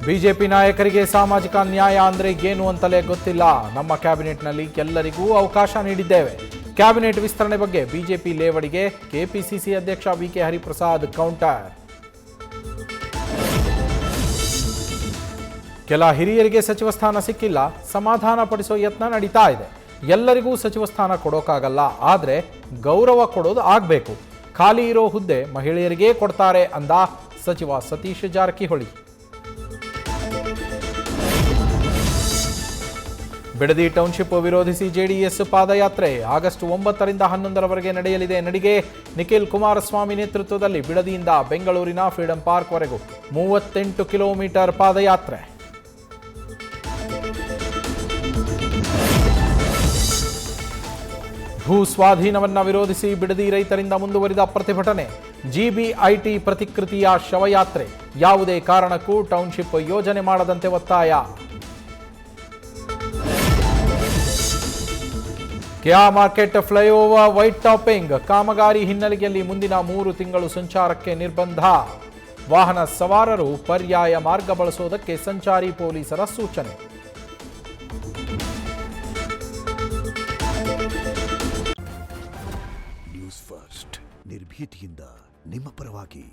BJP ನಾಯಕರಿಗೆ ಸಾಮಾಜಿಕ ನ್ಯಾಯ ಅಂದ್ರೆ ಏನು ಅಂತಲೇ ಗೊತ್ತಿಲ್ಲ. ನಮ್ಮ ಕ್ಯಾಬಿನೆಟ್ನಲ್ಲಿ ಎಲ್ಲರಿಗೂ ಅವಕಾಶ ನೀಡಿದ್ದೇವೆ. ಕ್ಯಾಬಿನೆಟ್ ವಿಸ್ತರಣೆ ಬಗ್ಗೆ ಬಿಜೆಪಿ ಲೇವಡಿಗೆ ಕೆಪಿಸಿಸಿ ಅಧ್ಯಕ್ಷ ವಿಕೆ ಹರಿಪ್ರಸಾದ್ ಕೌಂಟರ್. ಕೆಲ ಹಿರಿಯರಿಗೆ ಸಚಿವ ಸ್ಥಾನ ಸಿಕ್ಕಿಲ್ಲ, ಸಮಾಧಾನ ಪಡಿಸೋ ಯತ್ನ ನಡೀತಾ ಇದೆ. ಎಲ್ಲರಿಗೂ ಸಚಿವ ಸ್ಥಾನ ಕೊಡೋಕ್ಕಾಗಲ್ಲ, ಆದರೆ ಗೌರವ ಕೊಡೋದು ಆಗಬೇಕು. ಖಾಲಿ ಇರೋ ಹುದ್ದೆ ಮಹಿಳೆಯರಿಗೇ ಕೊಡ್ತಾರೆ ಅಂದ ಸಚಿವ ಸತೀಶ್ ಜಾರಕಿಹೊಳಿ. ಬಿಡದಿ ಟೌನ್ಶಿಪ್ ವಿರೋಧಿಸಿ ಜೆಡಿಎಸ್ ಪಾದಯಾತ್ರೆ ಆಗಸ್ಟ್ 9ರಿಂದ 11ರವರೆಗೆ ನಡೆಯಲಿದೆ. ನಡಿಗೆ ನಿಖಿಲ್ ಕುಮಾರಸ್ವಾಮಿ ನೇತೃತ್ವದಲ್ಲಿ ಬಿಡದಿಯಿಂದ ಬೆಂಗಳೂರಿನ ಫ್ರೀಡಂ ಪಾರ್ಕ್ವರೆಗೂ 38 ಕಿಲೋಮೀಟರ್ ಪಾದಯಾತ್ರೆ. ಭೂ ಸ್ವಾಧೀನವನ್ನ ವಿರೋಧಿಸಿ ಬಿಡದಿ ರೈತರಿಂದ ಮುಂದುವರಿದ ಪ್ರತಿಭಟನೆ. ಜಿಬಿಐಟಿ ಪ್ರತಿಕೃತಿಯ ಶವಯಾತ್ರೆ. ಯಾವುದೇ ಕಾರಣಕ್ಕೂ ಟೌನ್ಶಿಪ್ ಯೋಜನೆ ಮಾಡದಂತೆ ಒತ್ತಾಯ. ಕೆಆ ಮಾರ್ಕೆಟ್ ಫ್ಲೈಓವರ್ ವೈಟ್ ಟಾಪಿಂಗ್ ಕಾಮಗಾರಿ ಹಿನ್ನೆಲೆಯಲ್ಲಿ ಮುಂದಿನ 3 ತಿಂಗಳು ಸಂಚಾರಕ್ಕೆ ನಿರ್ಬಂಧ. ವಾಹನ ಸವಾರರು ಪರ್ಯಾಯ ಮಾರ್ಗ ಬಳಸುವುದಕ್ಕೆ ಸಂಚಾರಿ ಪೊಲೀಸರ ಸೂಚನೆ. ನ್ಯೂಸ್ ಫಸ್ಟ್ ನಿರ್ಭೀತಿಯಿಂದ ನಿಮ್ಮ ಪರವಾಗಿ.